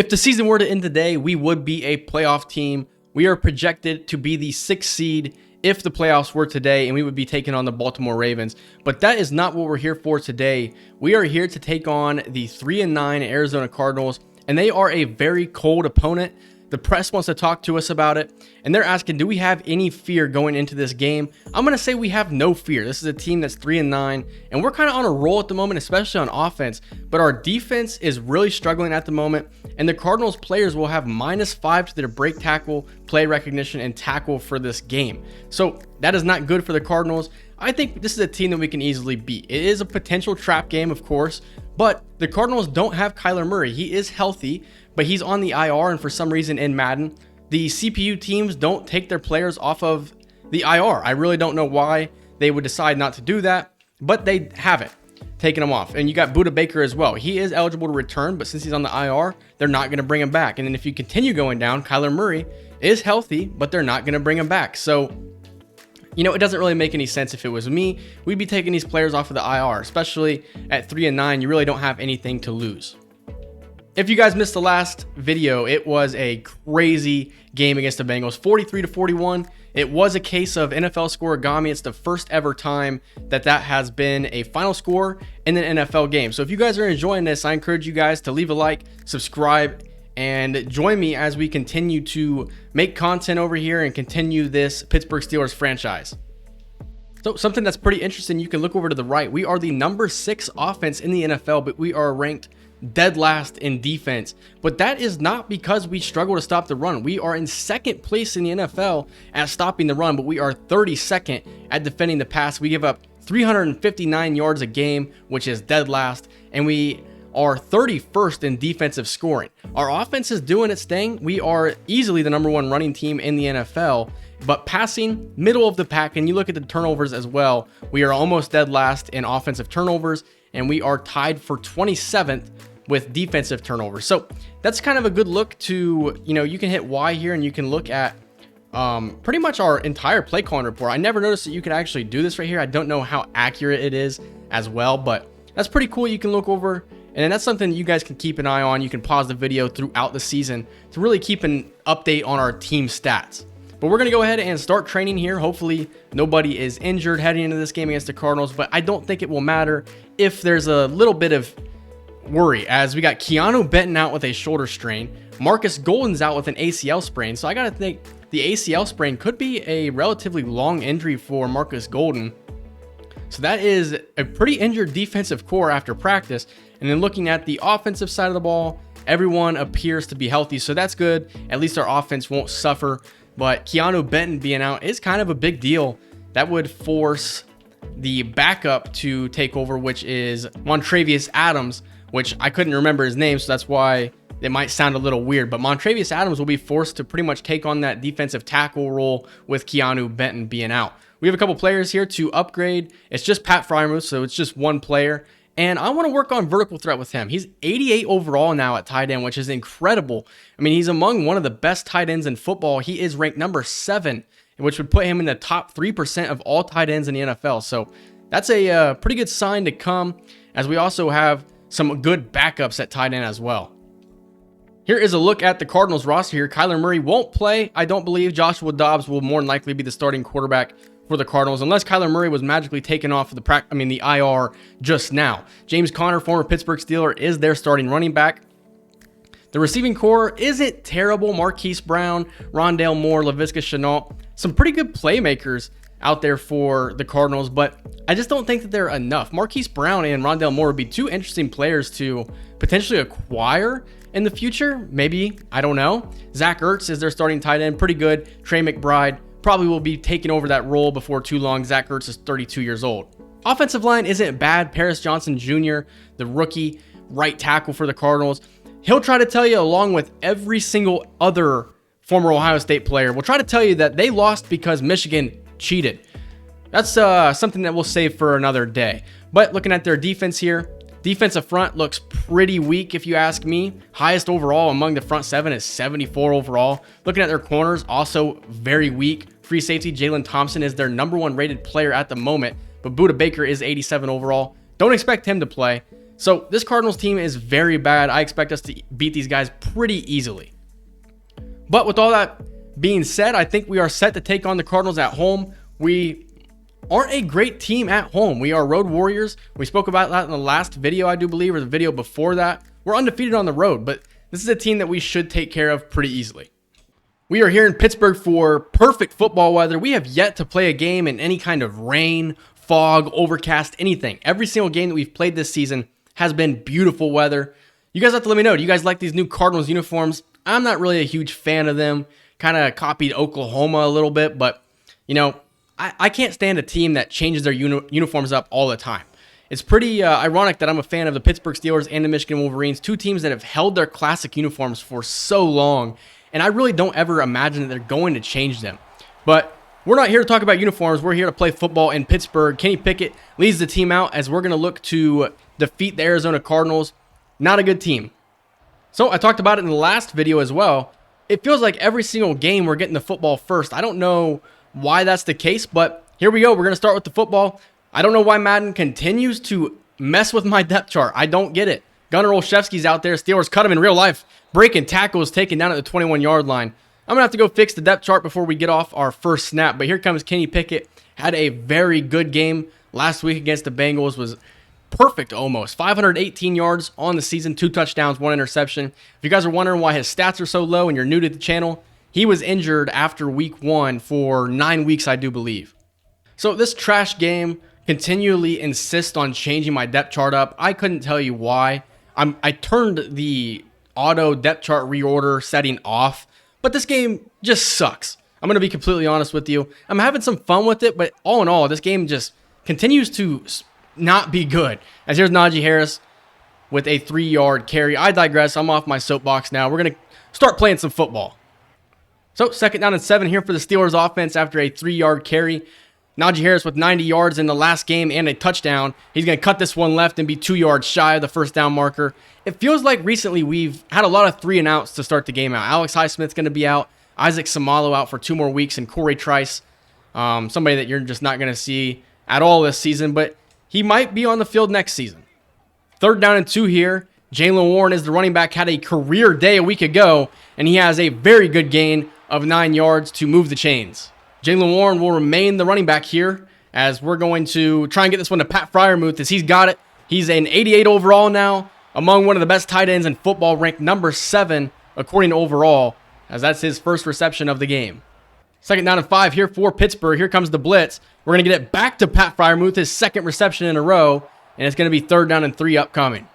If the season were to end today, we would be a playoff team. We are projected to be the 6th seed if the playoffs were today, and we would be taking on the Baltimore Ravens. But that is not what we're here for today. We are here to take on the 3-9 Arizona Cardinals, and they are a very cold opponent. The press wants to talk to us about it, and they're asking, do we have any fear going into this game? I'm going to say we have no fear. This is a team that's 3-9, and we're kind of on a roll at the moment, especially on offense, but our defense is really struggling at the moment, and the Cardinals players will have -5 to their break tackle, play recognition, and tackle for this game. So that is not good for the Cardinals. I think this is a team that we can easily beat. It is a potential trap game, of course, but the Cardinals don't have Kyler Murray. He is healthy, but he's on the IR, and for some reason in Madden, the CPU teams don't take their players off of the IR. I really don't know why they would decide not to do that, but they haven't taken him off. And you got Budda Baker as well. He is eligible to return, but since he's on the IR, they're not going to bring him back. And then if you continue going down, Kyler Murray is healthy, but they're not going to bring him back. So, you know, it doesn't really make any sense. If it was me, we'd be taking these players off of the IR, especially at 3-9. You really don't have anything to lose. If you guys missed the last video, it was a crazy game against the Bengals, 43-41. It was a case of NFL scoreagami. It's the first ever time that has been a final score in an NFL game. So if you guys are enjoying this, I encourage you guys to leave a like, subscribe, and join me as we continue to make content over here and continue this Pittsburgh Steelers franchise. So something that's pretty interesting, you can look over to the right. We are the number 6 offense in the NFL, but we are ranked dead last in defense. But that is not because we struggle to stop the run. We are in 2nd place in the NFL at stopping the run, but we are 32nd at defending the pass. We give up 359 yards a game, which is dead last, and we are 31st in defensive scoring. Our offense is doing its thing. We are easily the number 1 running team in the NFL, but passing, middle of the pack. And you look at the turnovers as well, we are almost dead last in offensive turnovers, and we are tied for 27th with defensive turnovers. So that's kind of a good look to, you know, you can hit Y here and you can look at pretty much our entire play calling report. I never noticed that you could actually do this right here. I don't know how accurate it is as well, but that's pretty cool. You can look over, and then that's something you guys can keep an eye on. You can pause the video throughout the season to really keep an update on our team stats. But we're going to go ahead and start training here. Hopefully nobody is injured heading into this game against the Cardinals, but I don't think it will matter if there's a little bit of worry, as we got Keanu Benton out with a shoulder strain. Marcus Golden's out with an ACL sprain. So I got to think the ACL sprain could be a relatively long injury for Marcus Golden. So that is a pretty injured defensive core after practice. And then looking at the offensive side of the ball, everyone appears to be healthy. So that's good. At least our offense won't suffer. But Keanu Benton being out is kind of a big deal. That would force the backup to take over, which is Montravius Adams, which I couldn't remember his name, so that's why it might sound a little weird. But Montravius Adams will be forced to pretty much take on that defensive tackle role with Keanu Benton being out. We have a couple players here to upgrade. It's just Pat Freiermuth, so it's just one player. And I want to work on vertical threat with him. He's 88 overall now at tight end, which is incredible. I mean, he's among one of the best tight ends in football. He is ranked number 7, which would put him in the top 3% of all tight ends in the NFL. So that's a pretty good sign to come, as we also have some good backups at tight end as well. Here is a look at the Cardinals roster here. Kyler Murray won't play. I don't believe Joshua Dobbs will more than likely be the starting quarterback for the Cardinals, unless Kyler Murray was magically taken off of the IR just now. James Conner, former Pittsburgh Steeler, is their starting running back. The receiving core isn't terrible. Marquise Brown, Rondale Moore, Laviska Shenault, some pretty good playmakers out there for the Cardinals, but I just don't think that they're enough. Marquise Brown and Rondale Moore would be 2 interesting players to potentially acquire in the future. Maybe, I don't know. Zach Ertz is their starting tight end, pretty good. Trey McBride probably will be taking over that role before too long. Zach Ertz is 32 years old. Offensive line isn't bad. Paris Johnson Jr., the rookie right tackle for the Cardinals, he'll try to tell you, along with every single other former Ohio State player, will try to tell you that they lost because Michigan cheated. That's something that we'll save for another day. But looking at their defense here, defensive front looks pretty weak if you ask me. Highest overall among the front 7 is 74 overall. Looking at their corners, also very weak. Free safety Jalen Thompson is their number 1 rated player at the moment, but Budda Baker is 87 overall. Don't expect him to play. So this Cardinals team is very bad. I expect us to beat these guys pretty easily. But with all that being said, I think we are set to take on the Cardinals at home. We aren't a great team at home. We are road warriors. We spoke about that in the last video, I do believe, or the video before that. We're undefeated on the road, but this is a team that we should take care of pretty easily. We are here in Pittsburgh for perfect football weather. We have yet to play a game in any kind of rain, fog, overcast, anything. Every single game that we've played this season has been beautiful weather. You guys have to let me know. Do you guys like these new Cardinals uniforms? I'm not really a huge fan of them. Kind of copied Oklahoma a little bit, but you know, I can't stand a team that changes their uniforms up all the time. It's pretty ironic that I'm a fan of the Pittsburgh Steelers and the Michigan Wolverines, two teams that have held their classic uniforms for so long, and I really don't ever imagine that they're going to change them. But we're not here to talk about uniforms. We're here to play football in Pittsburgh. Kenny Pickett leads the team out as we're going to look to defeat the Arizona Cardinals. Not a good team. So I talked about it in the last video as well. It feels like every single game we're getting the football first. I don't know why that's the case, but here we go. We're going to start with the football. I don't know why Madden continues to mess with my depth chart. I don't get it. Gunnar Olszewski's out there. Steelers cut him in real life. Breaking tackles, taken down at the 21-yard line. I'm going to have to go fix the depth chart before we get off our first snap. But here comes Kenny Pickett. Had a very good game last week against the Bengals. Was perfect almost. 518 yards on the season, 2 touchdowns, 1 interception. If you guys are wondering why his stats are so low and you're new to the channel, he was injured after week 1 for 9 weeks, I do believe. So this trash game continually insists on changing my depth chart up. I couldn't tell you why. I turned the auto depth chart reorder setting off, but this game just sucks. I'm going to be completely honest with you. I'm having some fun with it, but all in all, this game just continues to not be good. As here's Najee Harris with a 3-yard carry. I digress. I'm off my soapbox now. We're going to start playing some football. So 2nd down and 7 here for the Steelers offense after a 3-yard carry. Najee Harris with 90 yards in the last game and a touchdown. He's going to cut this one left and be 2 yards shy of the first down marker. It feels like recently we've had a lot of 3-and-outs to start the game out. Alex Highsmith's going to be out. Isaac Samalo out for 2 more weeks. And Corey Trice, somebody that you're just not going to see at all this season. But he might be on the field next season. 3rd down and 2 here. Jaylen Warren is the running back. Had a career day a week ago. And he has a very good gain of 9 yards to move the chains. Jaylen Warren will remain the running back here as we're going to try and get this one to Pat Freiermuth as he's got it. He's an 88 overall now, among one of the best tight ends in football, ranked number 7 according to overall, as that's his first reception of the game. 2nd down and 5 here for Pittsburgh. Here comes the blitz. We're going to get it back to Pat Freiermuth, his 2nd reception in a row, and it's going to be 3rd down and 3 upcoming.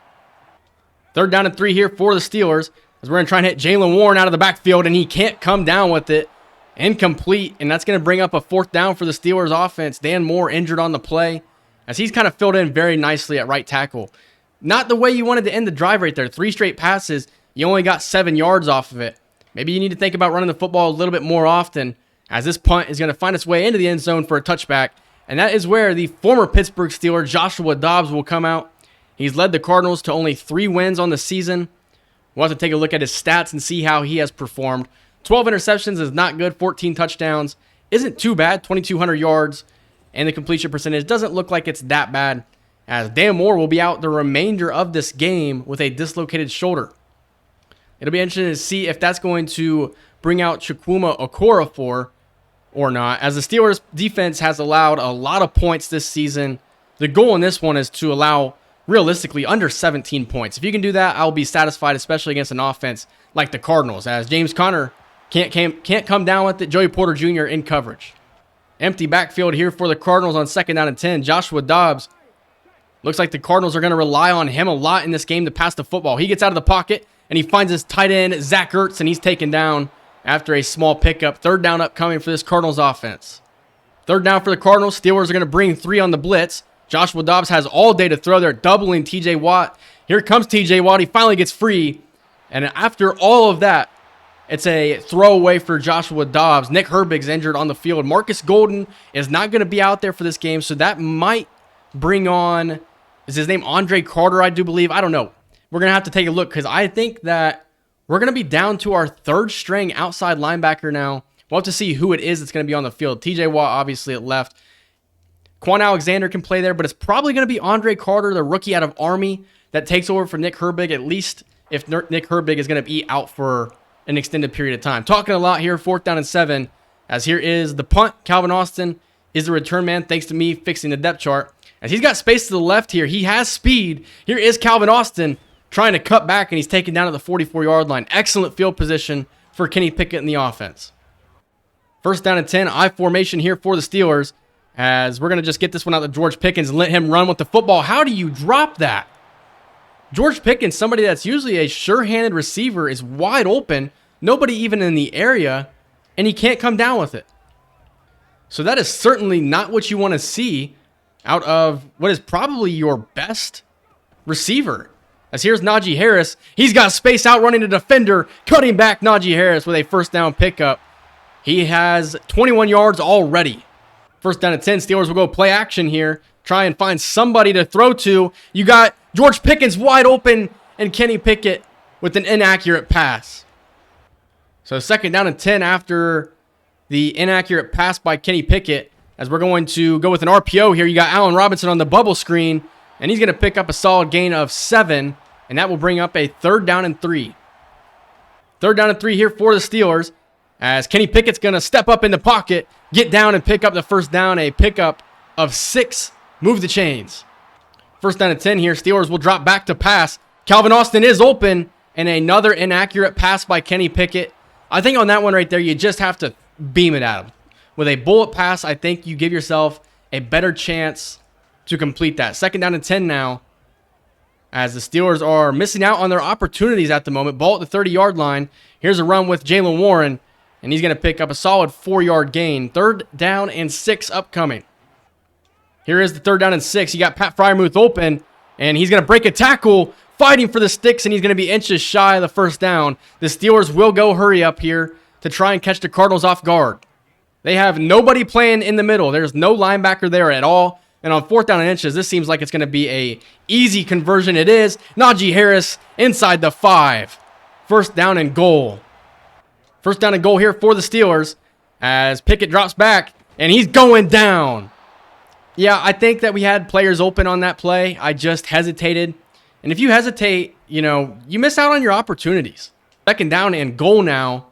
3rd down and 3 here for the Steelers as we're going to try and hit Jaylen Warren out of the backfield, and he can't come down with it. Incomplete, and that's going to bring up a 4th down for the Steelers offense. Dan Moore injured on the play as he's kind of filled in very nicely at right tackle. Not the way you wanted to end the drive right there. 3 straight passes, you only got 7 yards off of it. Maybe you need to think about running the football a little bit more often as this punt is going to find its way into the end zone for a touchback, and that is where the former Pittsburgh Steeler Joshua Dobbs will come out. He's led the Cardinals to only 3 wins on the season. We'll have to take a look at his stats and see how he has performed. 12 interceptions is not good. 14 touchdowns isn't too bad. 2,200 yards. And the completion percentage doesn't look like it's that bad, as Dan Moore will be out the remainder of this game with a dislocated shoulder. It'll be interesting to see if that's going to bring out Chukwuma Okorafor or not, as the Steelers defense has allowed a lot of points this season. The goal in this one is to allow realistically under 17 points. If you can do that, I'll be satisfied, especially against an offense like the Cardinals, as James Conner can't come down with it. Joey Porter Jr. in coverage. Empty backfield here for the Cardinals on 2nd down and 10. Joshua Dobbs. Looks like the Cardinals are going to rely on him a lot in this game to pass the football. He gets out of the pocket, and he finds his tight end, Zach Ertz, and he's taken down after a small pickup. 3rd down upcoming for this Cardinals offense. 3rd down for the Cardinals. Steelers are going to bring 3 on the blitz. Joshua Dobbs has all day to throw. They're doubling TJ Watt. Here comes TJ Watt. He finally gets free. And after all of that, it's a throwaway for Joshua Dobbs. Nick Herbig's injured on the field. Marcus Golden is not going to be out there for this game, so that might bring on, is his name Andre Carter, I do believe? I don't know. We're going to have to take a look because I think that we're going to be down to our 3rd string outside linebacker now. We'll have to see who it is that's going to be on the field. TJ Watt obviously at left. Quan Alexander can play there, but it's probably going to be Andre Carter, the rookie out of Army, that takes over for Nick Herbig, at least if Nick Herbig is going to be out for an extended period of time. Talking a lot here, 4th down and 7, as here is the punt. Calvin Austin is the return man, thanks to me fixing the depth chart. As he's got space to the left here, he has speed. Here is Calvin Austin trying to cut back, and he's taken down at the 44-yard line. Excellent field position for Kenny Pickett in the offense. 1st down and 10, I formation here for the Steelers, as we're going to just get this one out to George Pickens and let him run with the football. How do you drop that? George Pickens, somebody that's usually a sure-handed receiver, is wide open, nobody even in the area, and he can't come down with it. So that is certainly not what you want to see out of what is probably your best receiver. As here's Najee Harris. He's got space out running the defender, cutting back Najee Harris with a 1st down pickup. He has 21 yards already. 1st down and 10. Steelers will go play action here. Try and find somebody to throw to. You got George Pickens wide open and Kenny Pickett with an inaccurate pass. So 2nd down and 10 after the inaccurate pass by Kenny Pickett. As we're going to go with an RPO here. You got Allen Robinson on the bubble screen, and he's going to pick up a solid gain of 7, and that will bring up a 3rd down and 3. 3rd down and 3 here for the Steelers, as Kenny Pickett's going to step up in the pocket, get down and pick up the 1st down, a pickup of 6. Move the chains. 1st down and 10 here. Steelers will drop back to pass. Calvin Austin is open, and another inaccurate pass by Kenny Pickett. I think on that one right there, you just have to beam it at him. With a bullet pass, I think you give yourself a better chance to complete that. 2nd down and 10 now, as the Steelers are missing out on their opportunities at the moment. Ball at the 30-yard line. Here's a run with Jaylen Warren, and he's going to pick up a solid 4-yard gain. 3rd down and 6 upcoming. Here is the 3rd down and 6. You got Pat Freiermuth open, and he's going to break a tackle, fighting for the sticks, and he's going to be inches shy of the 1st down. The Steelers will go hurry up here to try and catch the Cardinals off guard. They have nobody playing in the middle. There's no linebacker there at all. And on 4th down and inches, this seems like it's going to be a easy conversion. It is. Najee Harris inside the 5. 1st down and goal. 1st down and goal here for the Steelers, as Pickett drops back, and he's going down. Yeah, I think that we had players open on that play. I just hesitated. And if you hesitate, you miss out on your opportunities. 2nd down and goal now,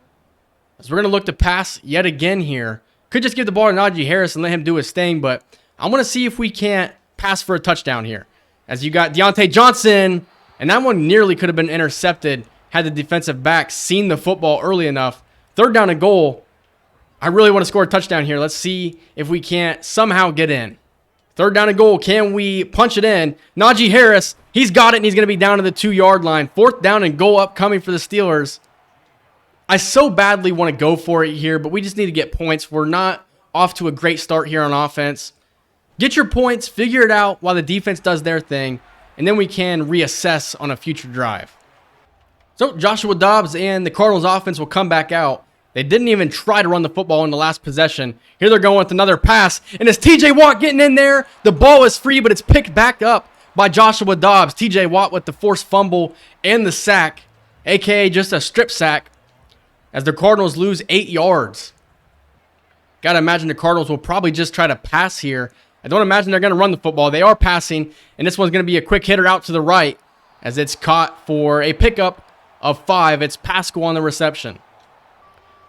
as we're going to look to pass yet again here. Could just give the ball to Najee Harris and let him do his thing, but I want to see if we can't pass for a touchdown here. As you got Deontay Johnson, and that one nearly could have been intercepted had the defensive back seen the football early enough. 3rd down and goal. I really want to score a touchdown here. Let's see if we can't somehow get in. 3rd down and goal. Can we punch it in? Najee Harris, he's got it, and he's going to be down to the 2-yard line. 4th down and goal upcoming for the Steelers. I so badly want to go for it here, but we just need to get points. We're not off to a great start here on offense. Get your points, figure it out while the defense does their thing, and then we can reassess on a future drive. So Joshua Dobbs and the Cardinals offense will come back out. They didn't even try to run the football in the last possession. Here they're going with another pass, and it's TJ Watt getting in there. The ball is free, but it's picked back up by Joshua Dobbs. TJ Watt with the forced fumble and the sack, a.k.a. just a strip sack, as the Cardinals lose 8 yards. Got to imagine the Cardinals will probably just try to pass here. I don't imagine they're going to run the football. They are passing, and this one's going to be a quick hitter out to the right as it's caught for a pickup of 5. It's Pascal on the reception.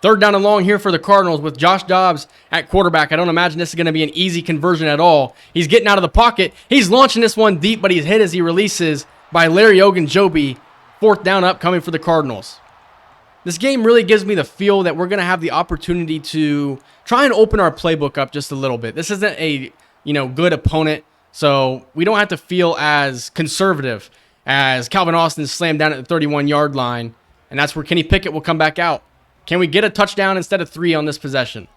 3rd down and long here for the Cardinals with Josh Dobbs at quarterback. I don't imagine this is going to be an easy conversion at all. He's getting out of the pocket. He's launching this one deep, but he's hit as he releases by Larry Ogunjobi. 4th down upcoming for the Cardinals. This game really gives me the feel that we're going to have the opportunity to try and open our playbook up just a little bit. This isn't a, good opponent, so we don't have to feel as conservative as Calvin Austin slammed down at the 31-yard line, and that's where Kenny Pickett will come back out. Can we get a touchdown instead of 3 on this possession?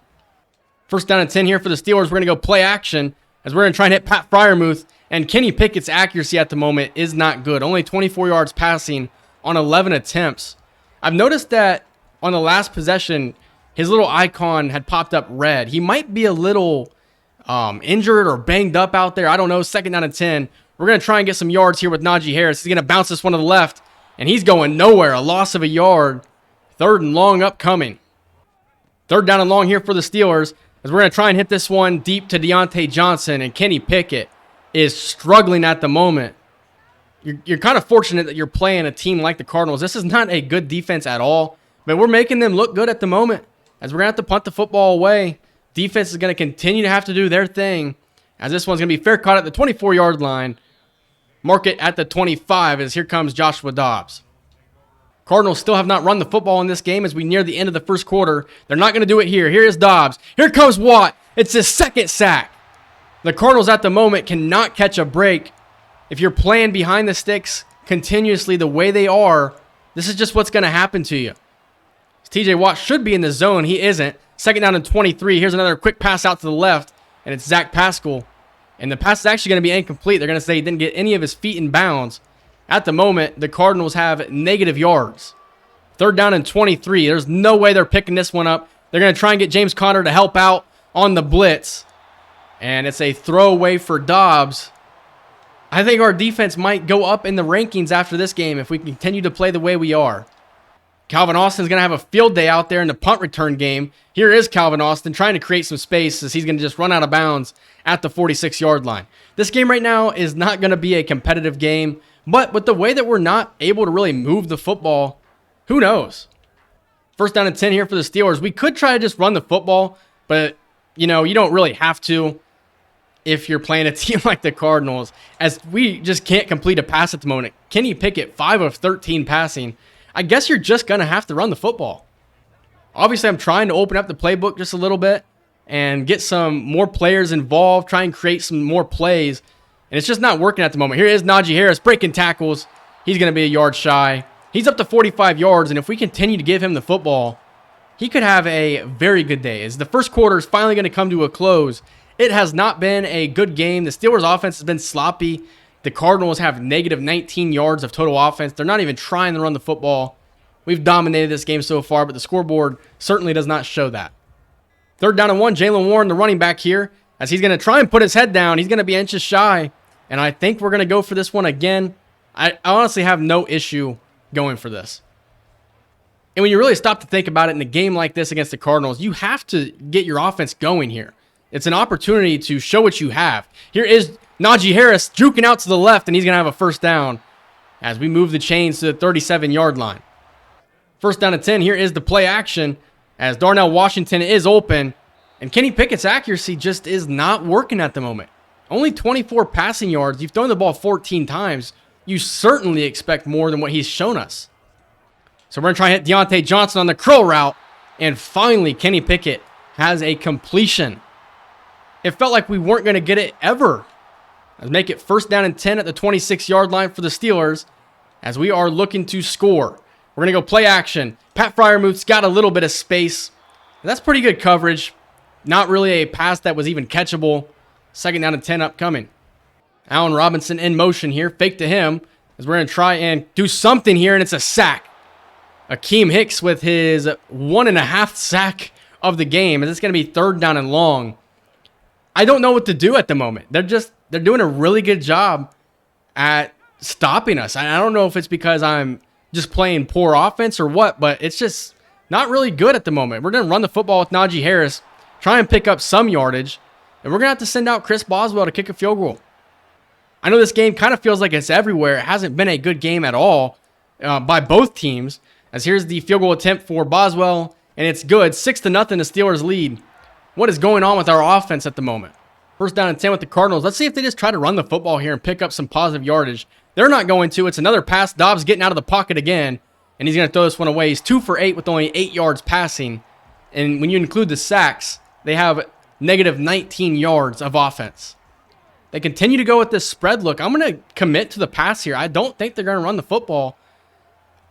1st down and 10 here for the Steelers. We're going to go play action as we're going to try and hit Pat Freiermuth, and Kenny Pickett's accuracy at the moment is not good. Only 24 yards passing on 11 attempts. I've noticed that on the last possession, his little icon had popped up red. He might be a little injured or banged up out there. I don't know. 2nd down and 10. We're going to try and get some yards here with Najee Harris. He's going to bounce this one to the left, and he's going nowhere. A loss of a yard. 3rd and long upcoming. 3rd down and long here for the Steelers as we're going to try and hit this one deep to Deontay Johnson, and Kenny Pickett is struggling at the moment. you're kind of fortunate that you're playing a team like the Cardinals. This is not a good defense at all, but we're making them look good at the moment, as we're going to have to punt the football away. Defense is going to continue to have to do their thing, as this one's going to be fair caught at the 24-yard line. Mark it at the 25 as here comes Joshua Dobbs. Cardinals still have not run the football in this game as we near the end of the first quarter. They're not going to do it here. Here is Dobbs. Here comes Watt. It's his second sack. The Cardinals at the moment cannot catch a break. If you're playing behind the sticks continuously the way they are, this is just what's going to happen to you. TJ Watt should be in the zone. He isn't. Second down and 23. Here's another quick pass out to the left, and it's Zach Pascal. And the pass is actually going to be incomplete. They're going to say he didn't get any of his feet in bounds. At the moment, the Cardinals have negative yards. Third down and 23. There's no way they're picking this one up. They're going to try and get James Conner to help out on the blitz. And it's a throwaway for Dobbs. I think our defense might go up in the rankings after this game if we continue to play the way we are. Calvin Austin's going to have a field day out there in the punt return game. Here is Calvin Austin trying to create some space as he's going to just run out of bounds at the 46-yard line. This game right now is not going to be a competitive game, but with the way that we're not able to really move the football, who knows? First down and 10 here for the Steelers. We could try to just run the football, but, you don't really have to if you're playing a team like the Cardinals, as we just can't complete a pass at the moment. Kenny Pickett, 5 of 13 passing. I guess you're just going to have to run the football. Obviously, I'm trying to open up the playbook just a little bit and get some more players involved, try and create some more plays, and it's just not working at the moment. Here is Najee Harris breaking tackles. He's going to be a yard shy. He's up to 45 yards, and if we continue to give him the football, he could have a very good day. As the first quarter is finally going to come to a close, it has not been a good game. The Steelers' offense has been sloppy. The Cardinals have negative 19 yards of total offense. They're not even trying to run the football. We've dominated this game so far, but the scoreboard certainly does not show that. Third down and 1, Jaylen Warren, the running back here, as he's going to try and put his head down. He's going to be inches shy, and I think we're going to go for this one again. I honestly have no issue going for this. And when you really stop to think about it, in a game like this against the Cardinals, you have to get your offense going here. It's an opportunity to show what you have. Here is Najee Harris juking out to the left, and he's going to have a first down as we move the chains to the 37-yard line. First down and 10. Here is the play action as Darnell Washington is open, and Kenny Pickett's accuracy just is not working at the moment. Only 24 passing yards. You've thrown the ball 14 times. You certainly expect more than what he's shown us. So we're going to try and hit Deontay Johnson on the curl route, and finally Kenny Pickett has a completion. It felt like we weren't going to get it ever. Let's make it first down and 10 at the 26-yard line for the Steelers as we are looking to score. We're going to go play action. Pat Freiermuth's got a little bit of space. That's pretty good coverage. Not really a pass that was even catchable. Second down and 10 upcoming. Allen Robinson in motion here. Fake to him as we're going to try and do something here, and it's a sack. Akeem Hicks with his 1.5 sack of the game. And it's going to be third down and long. I don't know what to do at the moment. They're doing a really good job at stopping us. I don't know if it's because I'm just playing poor offense or what, but it's just not really good at the moment. We're going to run the football with Najee Harris, try and pick up some yardage, and we're going to have to send out Chris Boswell to kick a field goal. I know this game kind of feels like it's everywhere. It hasn't been a good game at all by both teams, as here's the field goal attempt for Boswell, and it's good. 6-0, the Steelers lead. What is going on with our offense at the moment? First down and 10 with the Cardinals. Let's see if they just try to run the football here and pick up some positive yardage. They're not going to. It's another pass. Dobbs getting out of the pocket again, and he's going to throw this one away. He's 2 for 8 with only 8 yards passing. And when you include the sacks, they have negative 19 yards of offense. They continue to go with this spread look. I'm going to commit to the pass here. I don't think they're going to run the football.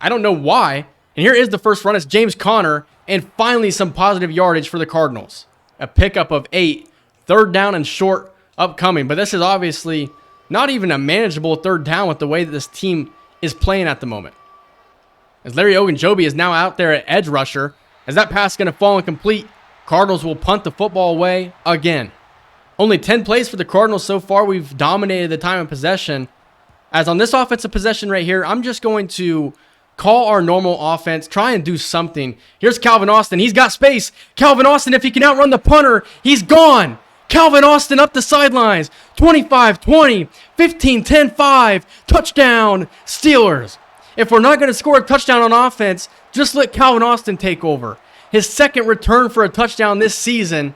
I don't know why. And here is the first run. It's James Conner, and finally some positive yardage for the Cardinals. A pickup of 8. Third down and short upcoming. But this is obviously not even a manageable third down with the way that this team is playing at the moment. As Larry Ogunjobi is now out there at edge rusher. As that pass is going to fall incomplete, Cardinals will punt the football away again. Only 10 plays for the Cardinals so far. We've dominated the time of possession. As on this offensive possession right here, I'm just going to call our normal offense, try and do something. Here's Calvin Austin. He's got space. Calvin Austin, if he can outrun the punter, he's gone. Calvin Austin up the sidelines. 25-20, 15-10-5, touchdown, Steelers. If we're not going to score a touchdown on offense, just let Calvin Austin take over. His second return for a touchdown this season.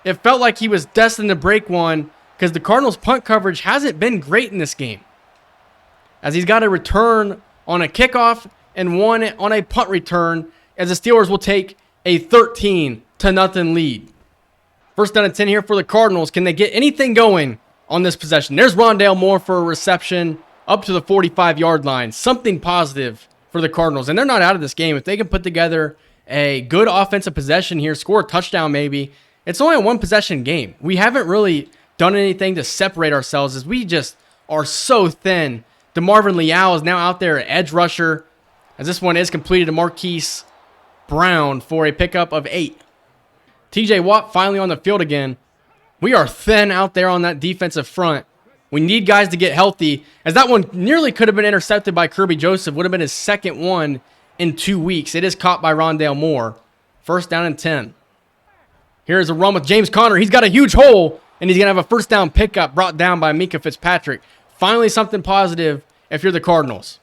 It felt like he was destined to break one because the Cardinals' punt coverage hasn't been great in this game, as he's got a return on a kickoff and one on a punt return, as the Steelers will take a 13-0 lead. First down and 10 here for the Cardinals. Can they get anything going on this possession? There's Rondale Moore for a reception up to the 45-yard line. Something positive for the Cardinals, and they're not out of this game. If they can put together a good offensive possession here, score a touchdown maybe, it's only a one-possession game. We haven't really done anything to separate ourselves, as we just are so thin. DeMarvin Leal is now out there at edge rusher, as this one is completed to Marquise Brown for a pickup of 8. TJ Watt finally on the field again. We are thin out there on that defensive front. We need guys to get healthy, as that one nearly could have been intercepted by Kirby Joseph. Would have been his second one in 2 weeks. It is caught by Rondale Moore. First down and 10. Here's a run with James Conner. He's got a huge hole, and he's going to have a first down pickup brought down by Minkah Fitzpatrick. Finally something positive if you're the Cardinals.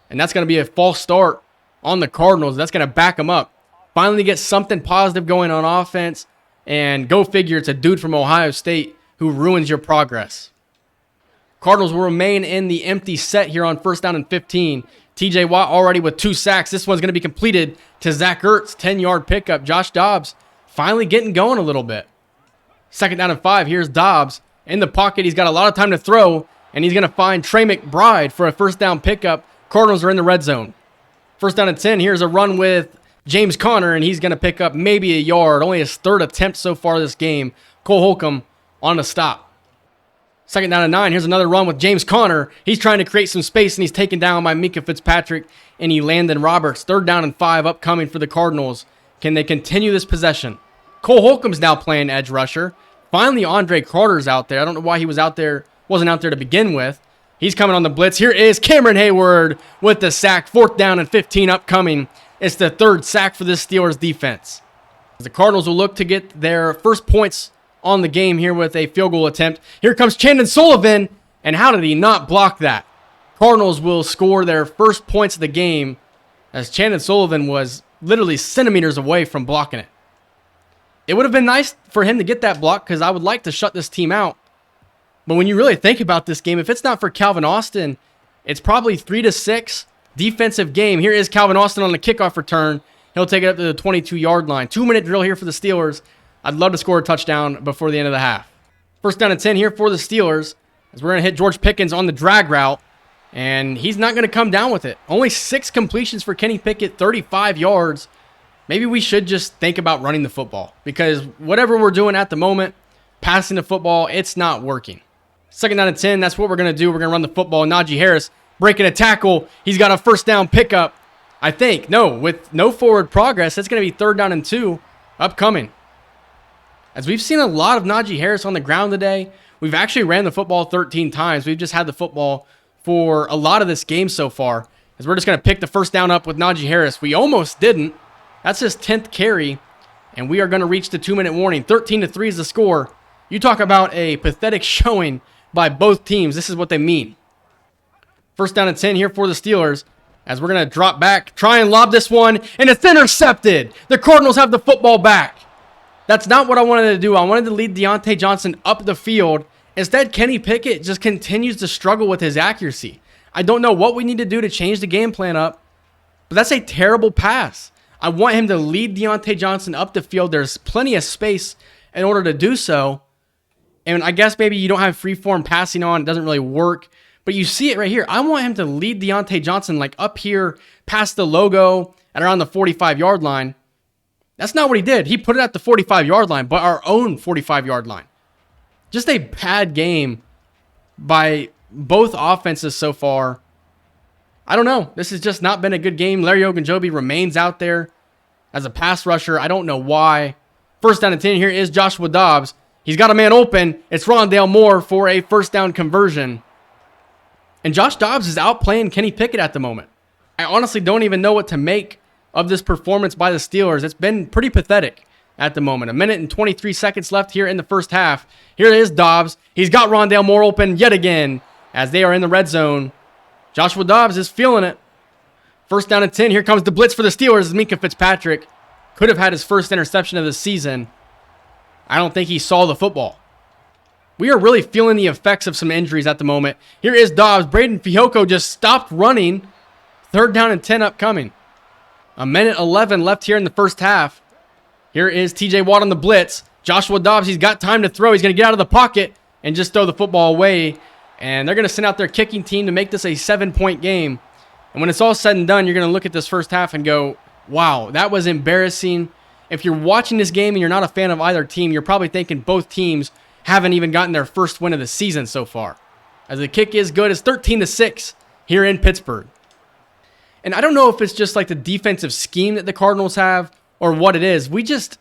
And that's going to be a false start on the Cardinals. That's going to back them up. Finally get something positive going on offense, and go figure, it's a dude from Ohio State who ruins your progress. Cardinals will remain in the empty set here on first down and 15. TJ Watt already with 2 sacks. This one's going to be completed to Zach Ertz, 10-yard pickup. Josh Dobbs finally getting going a little bit. Second down and 5. Here's Dobbs in the pocket. He's got a lot of time to throw, and he's going to find Trey McBride for a first down pickup. Cardinals are in the red zone. First down and 10. Here's a run with James Conner, and he's going to pick up maybe a yard. Only his third attempt so far this game. Cole Holcomb on the stop. Second down and 9. Here's another run with James Conner. He's trying to create some space, and he's taken down by Minkah Fitzpatrick and Landon Roberts. Third down and 5 upcoming for the Cardinals. Can they continue this possession? Cole Holcomb's now playing edge rusher. Finally, Andre Carter's out there. I don't know why he wasn't out there to begin with. He's coming on the blitz. Here is Cameron Hayward with the sack. Fourth down and 15 upcoming. It's the third sack for this Steelers defense. The Cardinals will look to get their first points on the game here with a field goal attempt. Here comes Chandon Sullivan, and how did he not block that? Cardinals will score their first points of the game, as Chandon Sullivan was literally centimeters away from blocking it. It would have been nice for him to get that block, because I would like to shut this team out. But when you really think about this game, if it's not for Calvin Austin, it's probably 3-6 defensive game. Here is Calvin Austin on the kickoff return. He'll take it up to the 22-yard line. 2-minute drill here for the Steelers. I'd love to score a touchdown before the end of the half. First down and 10 here for the Steelers, as we're going to hit George Pickens on the drag route, and he's not going to come down with it. Only 6 completions for Kenny Pickett, 35 yards. Maybe we should just think about running the football, because whatever we're doing at the moment, passing the football, it's not working. Second down and 10, that's what we're going to do. We're going to run the football. Najee Harris breaking a tackle. He's got a first down pickup, I think. No, with no forward progress, it's going to be third down and 2 upcoming. As we've seen a lot of Najee Harris on the ground today, we've actually ran the football 13 times. We've just had the football for a lot of this game so far, as we're just going to pick the first down up with Najee Harris. We almost didn't. That's his 10th carry, and we are going to reach the 2-minute warning. 13-3 is the score. You talk about a pathetic showing by both teams. This is what they mean. First down and 10 here for the Steelers, as we're going to drop back, try and lob this one, and it's intercepted. The Cardinals have the football back. That's not what I wanted to do. I wanted to lead Deontay Johnson up the field. Instead, Kenny Pickett just continues to struggle with his accuracy. I don't know what we need to do to change the game plan up, but that's a terrible pass. I want him to lead Deontay Johnson up the field. There's plenty of space in order to do so. And I guess maybe you don't have free-form passing on. It doesn't really work. But you see it right here. I want him to lead Deontay Johnson like up here past the logo at around the 45-yard line. That's not what he did. He put it at the 45-yard line, but our own 45-yard line. Just a bad game by both offenses so far. I don't know. This has just not been a good game. Larry Ogunjobi remains out there as a pass rusher. I don't know why. First down and 10 here is Joshua Dobbs. He's got a man open. It's Rondale Moore for a first down conversion. And Josh Dobbs is outplaying Kenny Pickett at the moment. I honestly don't even know what to make of this performance by the Steelers. It's been pretty pathetic, at the moment. 1:23 left here in the first half. Here is Dobbs. He's got Rondale Moore open yet again as they are in the red zone. Joshua Dobbs is feeling it. 1st down and 10. Here comes the blitz for the Steelers. Minkah Fitzpatrick could have had his first interception of the season. I don't think he saw the football. We are really feeling the effects of some injuries at the moment. Here is Dobbs. Braden Fiocco just stopped running. 3rd down and 10 upcoming. 1:11 left here in the first half. Here is TJ Watt on the blitz. Joshua Dobbs, he's got time to throw. He's going to get out of the pocket and just throw the football away. And they're going to send out their kicking team to make this a 7-point game. And when it's all said and done, you're going to look at this first half and go, wow, that was embarrassing. If you're watching this game and you're not a fan of either team, you're probably thinking both teams haven't even gotten their first win of the season so far. As the kick is good, it's 13-6 here in Pittsburgh. And I don't know if it's just like the defensive scheme that the Cardinals have or what it is. We just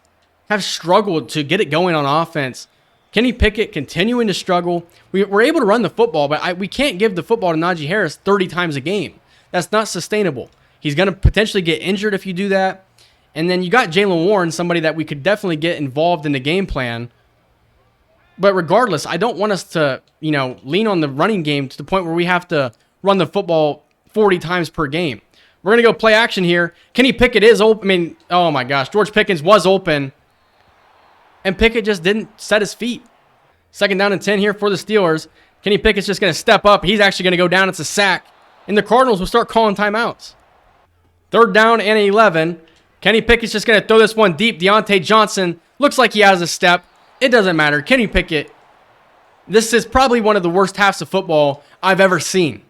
have struggled to get it going on offense. Kenny Pickett continuing to struggle. We're able to run the football, but we can't give the football to Najee Harris 30 times a game. That's not sustainable. He's going to potentially get injured if you do that. And then you got Jaylen Warren, somebody that we could definitely get involved in the game plan. But regardless, I don't want us to, lean on the running game to the point where we have to run the football 40 times per game. We're going to go play action here. Kenny Pickett is open. Oh my gosh. George Pickens was open. And Pickett just didn't set his feet. 2nd down and 10 here for the Steelers. Kenny Pickett's just going to step up. He's actually going to go down. It's a sack. And the Cardinals will start calling timeouts. 3rd down and 11. Kenny Pickett's just going to throw this one deep. Deontay Johnson looks like he has a step. It doesn't matter. Kenny Pickett, this is probably one of the worst halves of football I've ever seen.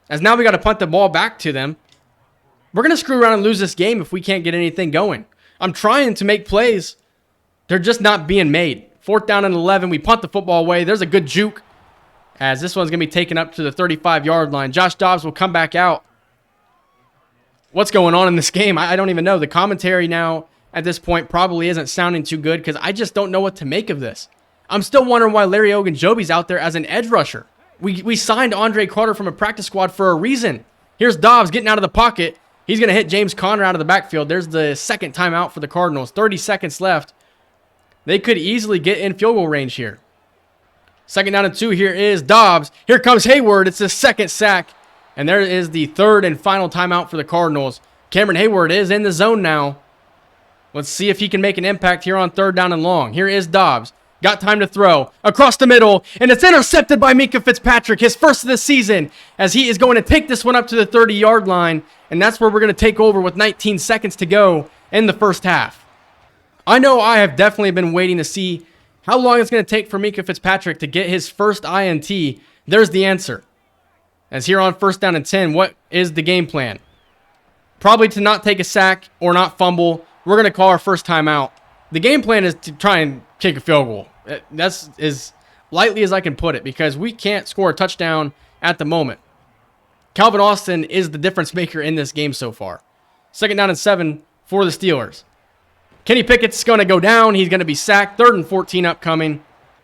As now we got to punt the ball back to them. We're going to screw around and lose this game if we can't get anything going. I'm trying to make plays. They're just not being made. 4th down and 11. We punt the football away. There's a good juke. As this one's going to be taken up to the 35-yard line. Josh Dobbs will come back out. What's going on in this game? I don't even know. The commentary now at this point probably isn't sounding too good because I just don't know what to make of this. I'm still wondering why Larry Ogunjobi's out there as an edge rusher. We signed Andre Carter from a practice squad for a reason. Here's Dobbs getting out of the pocket. He's going to hit James Conner out of the backfield. There's the 2nd timeout for the Cardinals. 30 seconds left. They could easily get in field goal range here. 2nd down and 2. Here is Dobbs. Here comes Hayward. It's the 2nd sack. And there is the 3rd and final timeout for the Cardinals. Cameron Hayward is in the zone now. Let's see if he can make an impact here on 3rd down and long. Here is Dobbs. Got time to throw. Across the middle. And it's intercepted by Minkah Fitzpatrick. His first of the season. As he is going to take this one up to the 30-yard line. And that's where we're going to take over with 19 seconds to go in the first half. I know I have definitely been waiting to see how long it's going to take for Minkah Fitzpatrick to get his first INT. There's the answer. As here on 1st down and 10, what is the game plan? Probably to not take a sack or not fumble. We're going to call our first timeout. The game plan is to try and kick a field goal. That's as lightly as I can put it because we can't score a touchdown at the moment. Calvin Austin is the difference maker in this game so far. 2nd down and 7 for the Steelers. Kenny Pickett's going to go down. He's going to be sacked. 3rd and 14 upcoming.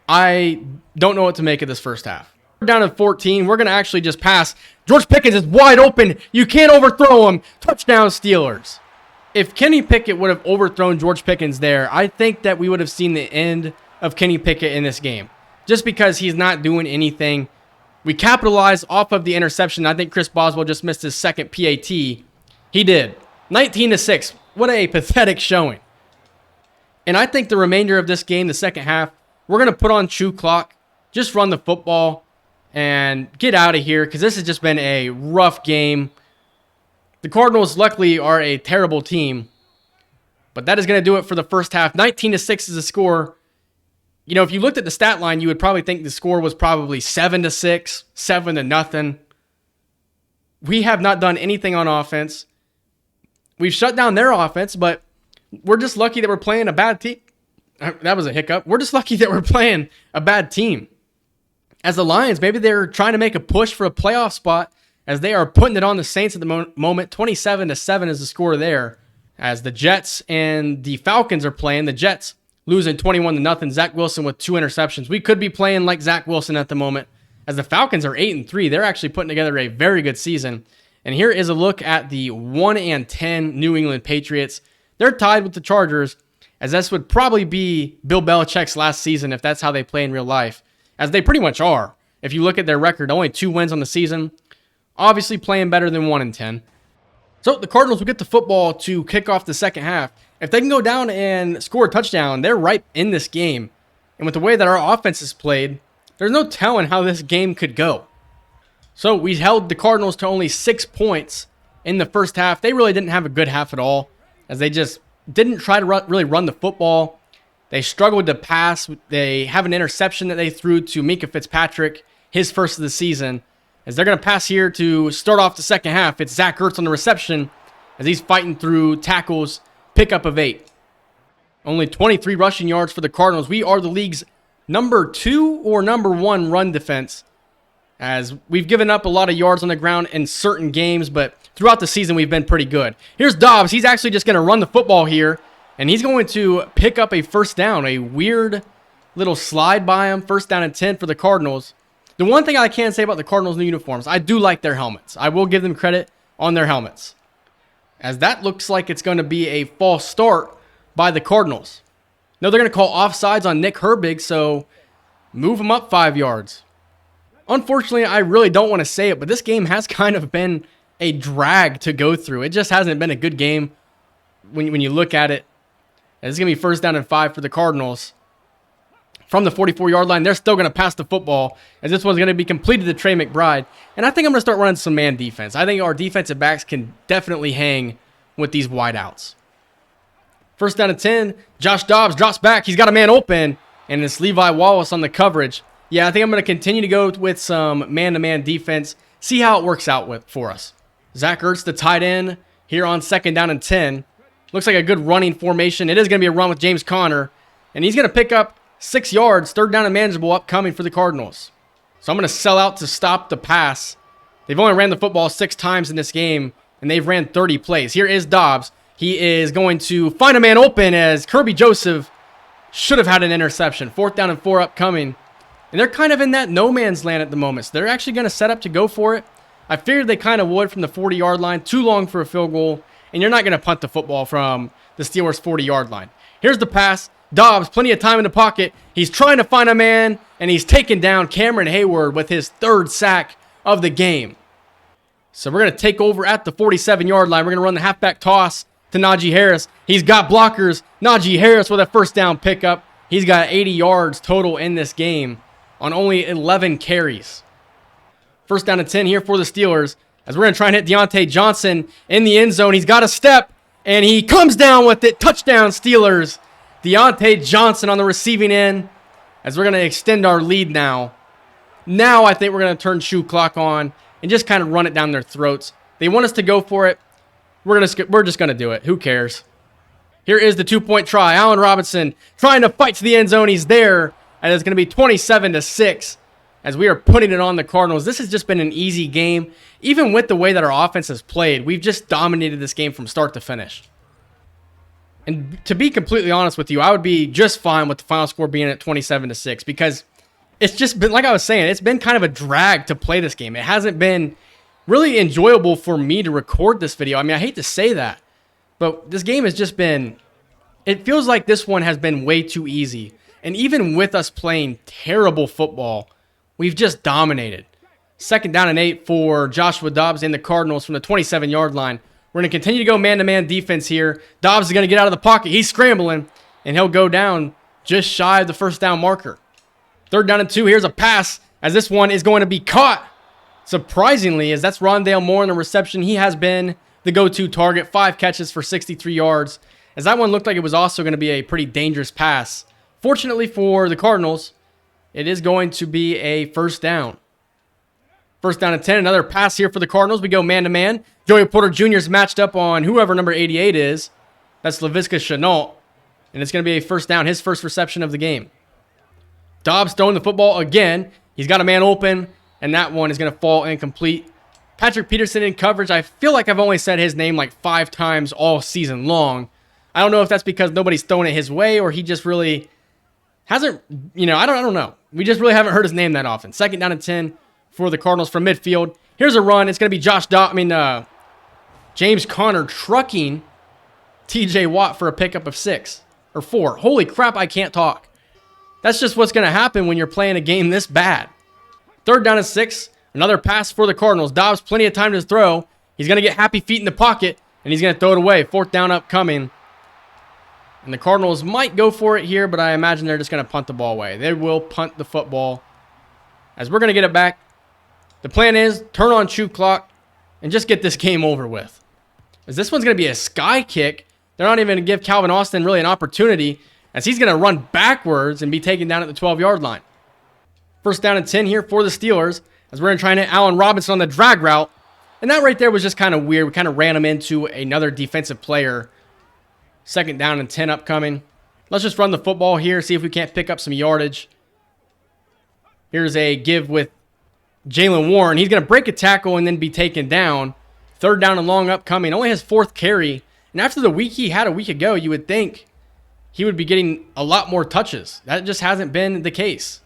I don't know what to make of this first half. We're down at 14. We're going to actually just pass. George Pickens is wide open. You can't overthrow him. Touchdown Steelers. If Kenny Pickett would have overthrown George Pickens there, I think that we would have seen the end of Kenny Pickett in this game. Just because he's not doing anything. We capitalized off of the interception. I think Chris Boswell just missed his 2nd PAT. He did. 19-6. What a pathetic showing. And I think the remainder of this game, the second half, we're going to put on chew clock, just run the football, and get out of here because this has just been a rough game. The Cardinals, luckily, are a terrible team. But that is going to do it for the first half. 19-6 is the score. You know, if you looked at the stat line, you would probably think the score was probably 7-6, 7-0. We have not done anything on offense. We've shut down their offense, but we're just lucky that we're playing a bad team. That was a hiccup. We're just lucky that we're playing a bad team. As the Lions, maybe they're trying to make a push for a playoff spot as they are putting it on the Saints at the moment. 27-7 is the score there. As the Jets and the Falcons are playing, the Jets losing 21-0. Zach Wilson with 2 interceptions. We could be playing like Zach Wilson at the moment. As the Falcons are 8-3, they're actually putting together a very good season. And here is a look at the 1-10 New England Patriots. They're tied with the Chargers as this would probably be Bill Belichick's last season if that's how they play in real life, as they pretty much are. If you look at their record, only 2 wins on the season, obviously playing better than 1-10. So the Cardinals will get the football to kick off the second half. If they can go down and score a touchdown, they're right in this game. And with the way that our offense is played, there's no telling how this game could go. So we held the Cardinals to only 6 points in the first half. They really didn't have a good half at all, as they just didn't try to really run the football. They struggled to pass. They have an interception that they threw to Minkah Fitzpatrick, his first of the season. As they're going to pass here to start off the second half, it's Zach Ertz on the reception as he's fighting through tackles, pickup of 8. Only 23 rushing yards for the Cardinals. We are the league's number 2 or number 1 run defense, as we've given up a lot of yards on the ground in certain games, but throughout the season we've been pretty good. Here's Dobbs. He's actually just going to run the football here, and he's going to pick up a first down. A weird little slide by him. First down and 10 for the Cardinals. The one thing I can say about the Cardinals' new uniforms, I do like their helmets. I will give them credit on their helmets, as that looks like it's going to be a false start by the Cardinals. No, they're going to call offsides on Nick Herbig, so move him up 5 yards. Unfortunately, I really don't want to say it, but this game has kind of been a drag to go through. It just hasn't been a good game when you look at it. And it's going to be first down and 5 for the Cardinals. From the 44-yard line, they're still going to pass the football, as this one's going to be completed to Trey McBride. And I think I'm going to start running some man defense. I think our defensive backs can definitely hang with these wideouts. First down and 10, Josh Dobbs drops back. He's got a man open, and it's Levi Wallace on the coverage. Yeah, I think I'm going to continue to go with some man-to-man defense, see how it works out for us. Zach Ertz, the tight end, here on second down and 10. Looks like a good running formation. It is going to be a run with James Conner, and he's going to pick up 6 yards, third down and manageable upcoming for the Cardinals. So I'm going to sell out to stop the pass. They've only ran the football 6 times in this game, and they've ran 30 plays. Here is Dobbs. He is going to find a man open, as Kirby Joseph should have had an interception. 4th down and 4 upcoming. And they're kind of in that no man's land at the moment. So they're actually going to set up to go for it. I figured they kind of would from the 40-yard line. Too long for a field goal. And you're not going to punt the football from the Steelers' 40-yard line. Here's the pass. Dobbs, plenty of time in the pocket. He's trying to find a man, and he's taken down Cameron Hayward with his 3rd sack of the game. So we're going to take over at the 47-yard line. We're going to run the halfback toss to Najee Harris. He's got blockers. Najee Harris with a first down pickup. He's got 80 yards total in this game on only 11 carries. First down and 10 here for the Steelers, as we're going to try and hit Deontay Johnson in the end zone. He's got a step, and he comes down with it. Touchdown, Steelers. Deontay Johnson on the receiving end, as we're going to extend our lead now. Now I think we're going to turn shoe clock on and just kind of run it down their throats. They want us to go for it. We're just going to do it. Who cares? Here is the 2-point try. Allen Robinson trying to fight to the end zone. He's there, and it's going to be 27-6 as we are putting it on the Cardinals. This has just been an easy game. Even with the way that our offense has played, we've just dominated this game from start to finish. And to be completely honest with you, I would be just fine with the final score being at 27-6, because it's just been, like I was saying, it's been kind of a drag to play this game. It hasn't been really enjoyable for me to record this video. I mean, I hate to say that, but this game has just been, it feels like this one has been way too easy. And even with us playing terrible football, we've just dominated. Second down and 8 for Joshua Dobbs and the Cardinals from the 27-yard line. We're going to continue to go man-to-man defense here. Dobbs is going to get out of the pocket. He's scrambling, and he'll go down just shy of the first down marker. Third down and 2. Here's a pass, as this one is going to be caught. Surprisingly, as that's Rondale Moore in the reception. He has been the go-to target. 5 catches for 63 yards, as that one looked like it was also going to be a pretty dangerous pass. Fortunately for the Cardinals, it is going to be a first down. First down and 10. Another pass here for the Cardinals. We go man-to-man. Joey Porter Jr. is matched up on whoever number 88 is. That's Laviska Shenault. And it's going to be a first down, his first reception of the game. Dobbs throwing the football again. He's got a man open, and that one is going to fall incomplete. Patrick Peterson in coverage. I feel like I've only said his name like 5 times all season long. I don't know if that's because nobody's throwing it his way, or he just really hasn't, I don't know. We just really haven't heard his name that often. Second down and 10 for the Cardinals from midfield. Here's a run. It's going to be James Conner trucking TJ Watt for a pickup of 6. or 4. Holy crap, I can't talk. That's just what's going to happen when you're playing a game this bad. 3rd down and 6. Another pass for the Cardinals. Dobbs, plenty of time to throw. He's going to get happy feet in the pocket, and he's going to throw it away. 4th down upcoming. And the Cardinals might go for it here, but I imagine they're just going to punt the ball away. They will punt the football as we're going to get it back. The plan is turn on shoot clock and just get this game over with. As this one's going to be a sky kick. They're not even going to give Calvin Austin really an opportunity, as he's going to run backwards and be taken down at the 12-yard line. 1st down and 10 here for the Steelers, as we're going to try and hit Allen Robinson on the drag route. And that right there was just kind of weird. We kind of ran him into another defensive player. 2nd down and 10 upcoming. Let's just run the football here, see if we can't pick up some yardage. Here's a give with Jalen Warren. He's going to break a tackle and then be taken down. 3rd down and long upcoming. Only his 4th carry. And after the week he had a week ago, you would think he would be getting a lot more touches. That just hasn't been the case.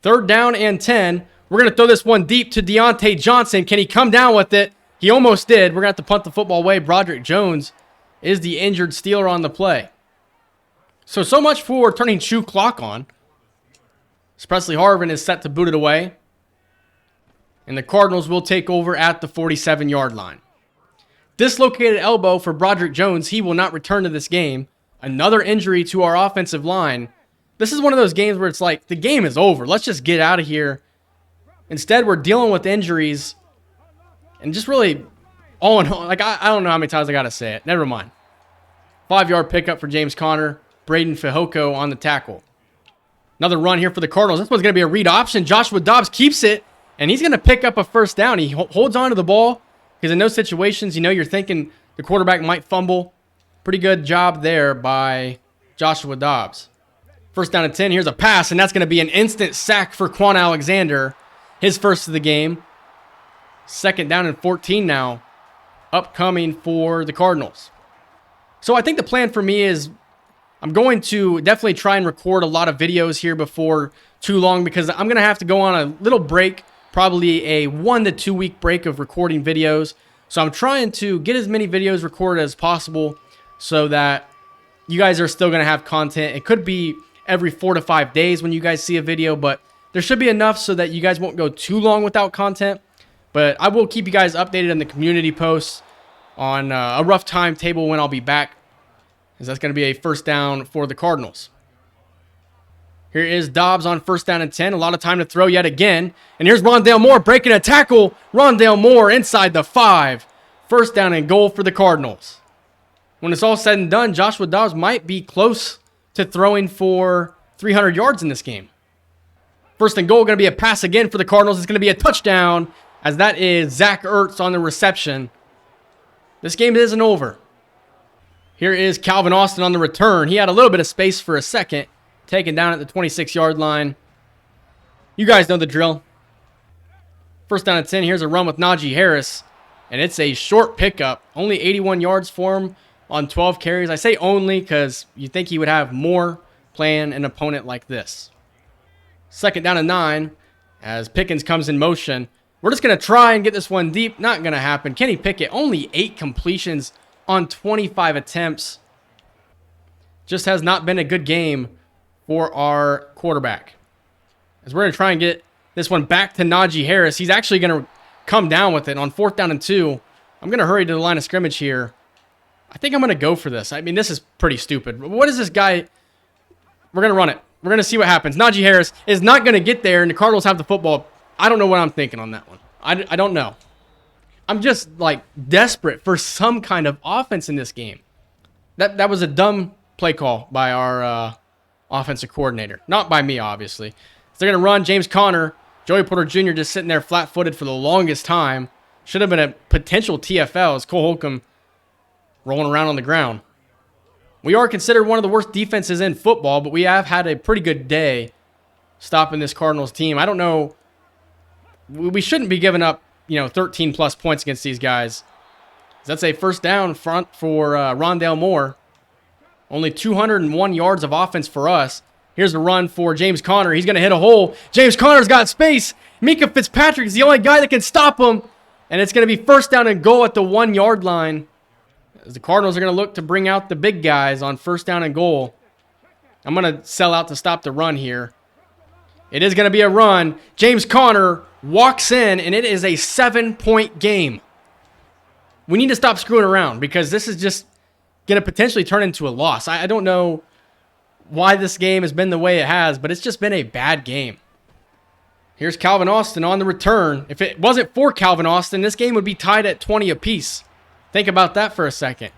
3rd down and 10. We're going to throw this one deep to Deontay Johnson. Can he come down with it? He almost did. We're going to have to punt the football away. Broderick Jones is the injured Steeler on the play. So much for turning shoe clock on. Presley Harvin is set to boot it away. And the Cardinals will take over at the 47-yard line. Dislocated elbow for Broderick Jones. He will not return to this game. Another injury to our offensive line. This is one of those games where it's like, the game is over. Let's just get out of here. Instead, we're dealing with injuries. And just really, all in all, like, I don't know how many times I got to say it. Never mind. 5-yard pickup for James Conner. Braden Fehoko on the tackle. Another run here for the Cardinals. This one's going to be a read option. Joshua Dobbs keeps it, and he's going to pick up a 1st down. He holds on to the ball because in those situations, you're thinking the quarterback might fumble. Pretty good job there by Joshua Dobbs. 1st down and 10. Here's a pass, and that's going to be an instant sack for Quan Alexander. His first of the game. 2nd down and 14 now. Upcoming for the Cardinals. So I think the plan for me is I'm going to definitely try and record a lot of videos here before too long, because I'm going to have to go on a little break, probably a 1 to 2 week break of recording videos. So I'm trying to get as many videos recorded as possible so that you guys are still going to have content. It could be every 4 to 5 days when you guys see a video, but there should be enough so that you guys won't go too long without content. But I will keep you guys updated in the community posts on a rough timetable when I'll be back, as that's going to be a 1st down for the Cardinals. Here is Dobbs on 1st down and 10. A lot of time to throw yet again. And here's Rondale Moore breaking a tackle. Rondale Moore inside the 5. 1st down and goal for the Cardinals. When it's all said and done, Joshua Dobbs might be close to throwing for 300 yards in this game. 1st and goal, going to be a pass again for the Cardinals. It's going to be a touchdown, as that is Zach Ertz on the reception. This game isn't over. Here is Calvin Austin on the return. He had a little bit of space for a second. Taken down at the 26-yard line. You guys know the drill. 1st down and 10. Here's a run with Najee Harris. And it's a short pickup. Only 81 yards for him on 12 carries. I say only because you think he would have more playing an opponent like this. 2nd down and 9 as Pickens comes in motion. We're just going to try and get this one deep. Not going to happen. Kenny Pickett, only 8 completions on 25 attempts. Just has not been a good game for our quarterback. As we're going to try and get this one back to Najee Harris. He's actually going to come down with it on 4th down and 2. I'm going to hurry to the line of scrimmage here. I think I'm going to go for this. I mean, this is pretty stupid. What is this guy? We're going to run it. We're going to see what happens. Najee Harris is not going to get there, and the Cardinals have the football. I don't know what I'm thinking on that one. I don't know. I'm just, like, desperate for some kind of offense in this game. That was a dumb play call by our offensive coordinator. Not by me, obviously. So they're going to run James Conner. Joey Porter Jr. just sitting there flat-footed for the longest time. Should have been a potential TFL as Cole Holcomb rolling around on the ground. We are considered one of the worst defenses in football, but we have had a pretty good day stopping this Cardinals team. I don't know. We shouldn't be giving up, 13-plus points against these guys. That's a 1st down front for Rondale Moore. Only 201 yards of offense for us. Here's the run for James Conner. He's going to hit a hole. James Conner's got space. Mika Fitzpatrick is the only guy that can stop him. And it's going to be 1st down and goal at the 1-yard line. As the Cardinals are going to look to bring out the big guys on first down and goal. I'm going to sell out to stop the run here. It is going to be a run. James Conner walks in, and it is a 7-point game. We need to stop screwing around because this is just going to potentially turn into a loss. I don't know why this game has been the way it has, but it's just been a bad game. Here's Calvin Austin on the return. If it wasn't for Calvin Austin, this game would be tied at 20 apiece. Think about that for a second.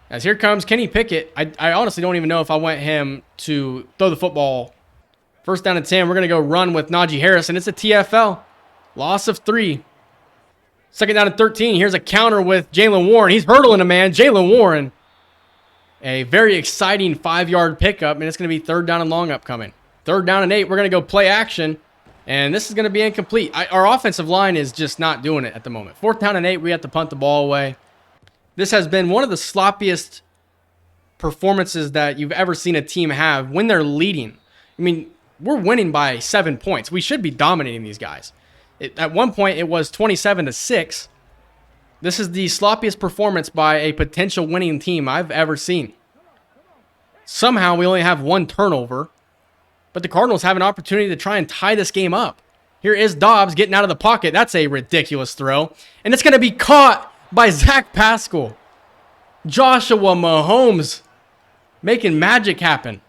As here comes Kenny Pickett. I honestly don't even know if I want him to throw the football. First down and 10. We're going to go run with Najee Harris, and it's a TFL. Loss of 3. Second down and 13. Here's a counter with Jaylen Warren. He's hurdling a man. Jaylen Warren. A very exciting 5-yard pickup, and it's going to be third down and long upcoming. Third down and 8. We're going to go play action, and this is going to be incomplete. Our offensive line is just not doing it at the moment. Fourth down and 8. We have to punt the ball away. This has been one of the sloppiest performances that you've ever seen a team have when they're leading. I mean, we're winning by 7 points. We should be dominating these guys. At one point, it was 27-6. This is the sloppiest performance by a potential winning team I've ever seen. Somehow, we only have 1 turnover, but the Cardinals have an opportunity to try and tie this game up. Here is Dobbs getting out of the pocket. That's a ridiculous throw, and it's going to be caught by Zach Pascal. Joshua Mahomes making magic happen.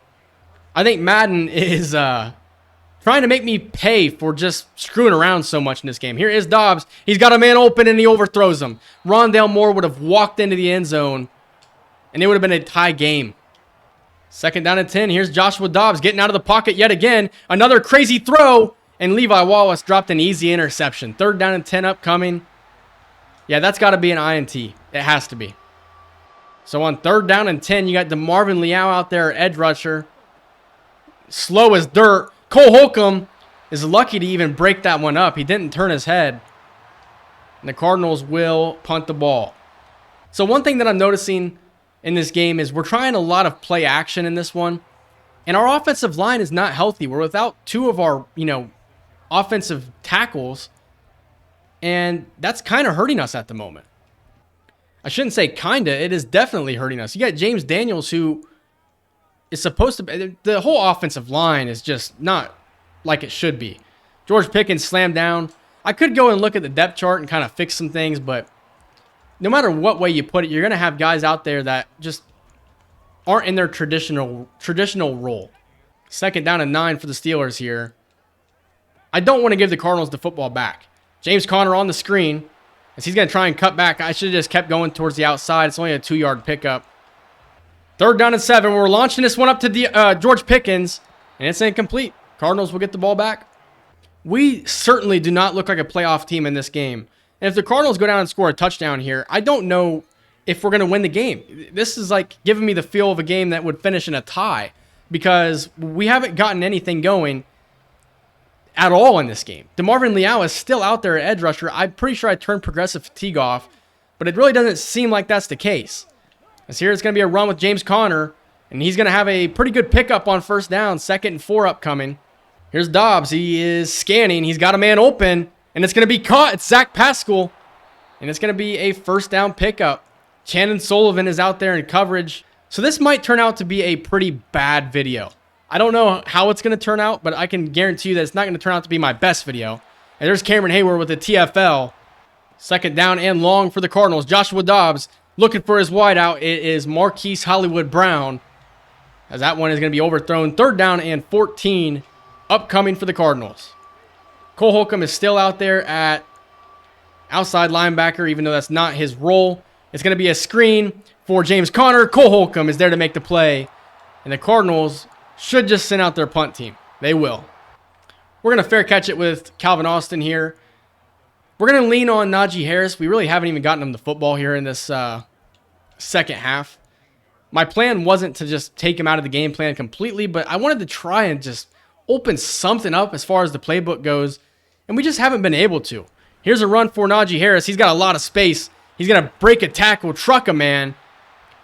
I think Madden is trying to make me pay for just screwing around so much in this game. Here is Dobbs. He's got a man open and he overthrows him. Rondale Moore would have walked into the end zone and it would have been a tie game. Second down and 10. Here's Joshua Dobbs getting out of the pocket yet again. Another crazy throw, and Levi Wallace dropped an easy interception. Third down and 10 upcoming. Yeah, that's got to be an INT. It has to be. So on third down and 10, you got DeMarvin Leal out there, edge rusher. Slow as dirt. Cole Holcomb is lucky to even break that one up. He didn't turn his head. And the Cardinals will punt the ball. So one thing that I'm noticing in this game is we're trying a lot of play action in this one. And our offensive line is not healthy. We're without 2 of our, offensive tackles. And that's kind of hurting us at the moment. I shouldn't say kind of. It is definitely hurting us. You got James Daniels, who is supposed to be... The whole offensive line is just not like it should be. George Pickens slammed down. I could go and look at the depth chart and kind of fix some things, but no matter what way you put it, you're going to have guys out there that just aren't in their traditional role. Second down and 9 for the Steelers here. I don't want to give the Cardinals the football back. James Conner on the screen as he's going to try and cut back. I should have just kept going towards the outside. It's only a 2-yard pickup. Third down and 7. We're launching this one up to George Pickens, and it's incomplete. Cardinals will get the ball back. We certainly do not look like a playoff team in this game. And if the Cardinals go down and score a touchdown here, I don't know if we're going to win the game. This is like giving me the feel of a game that would finish in a tie because we haven't gotten anything going at all in this game. DeMarvin Leal is still out there at edge rusher. I'm pretty sure I turned progressive fatigue off, but it really doesn't seem like that's the case. As here it's going to be a run with James Conner, and he's going to have a pretty good pickup on first down. 2nd and 4 upcoming. Here's Dobbs. He is scanning. He's got a man open, and it's going to be caught. It's Zach Pascal, and it's going to be a first down pickup. Chandon Sullivan is out there in coverage. So this might turn out to be a pretty bad video. I don't know how it's going to turn out, but I can guarantee you that it's not going to turn out to be my best video. And there's Cameron Hayward with a TFL. Second down and long for the Cardinals. Joshua Dobbs looking for his wideout. It is Marquise Hollywood Brown, as that one is going to be overthrown. Third down and 14 upcoming for the Cardinals. Cole Holcomb is still out there at outside linebacker, even though that's not his role. It's going to be a screen for James Conner. Cole Holcomb is there to make the play. And the Cardinals should just send out their punt team. They will. We're going to fair catch it with Calvin Austin here. We're going to lean on Najee Harris. We really haven't even gotten him the football here in this second half. My plan wasn't to just take him out of the game plan completely, but I wanted to try and just open something up as far as the playbook goes, and we just haven't been able to. Here's a run for Najee Harris. He's got a lot of space. He's going to break a tackle, truck a man.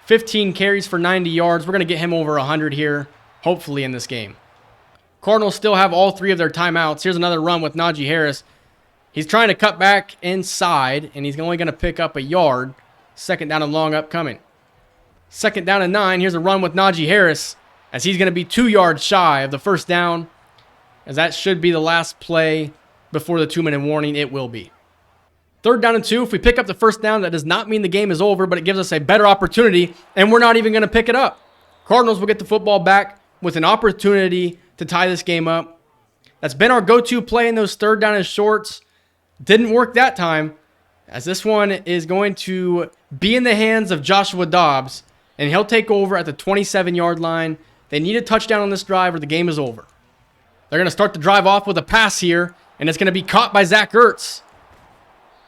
15 carries for 90 yards. We're going to get him over 100 here, hopefully, in this game. Cardinals still have all 3 of their timeouts. Here's another run with Najee Harris. He's trying to cut back inside, and he's only going to pick up a yard. Second down and long upcoming. Second down and 9. Here's a run with Najee Harris as he's going to be 2 yards shy of the first down, as that should be the last play before the 2-minute warning. It will be. Third down and 2. If we pick up the first down, that does not mean the game is over, but it gives us a better opportunity, and we're not even going to pick it up. Cardinals will get the football back with an opportunity to tie this game up. That's been our go-to play in those third down and shorts. Didn't work that time, as this one is going to be in the hands of Joshua Dobbs, and he'll take over at the 27-yard line. They need a touchdown on this drive or the game is over. They're going to start the drive off with a pass here, and it's going to be caught by Zach Ertz.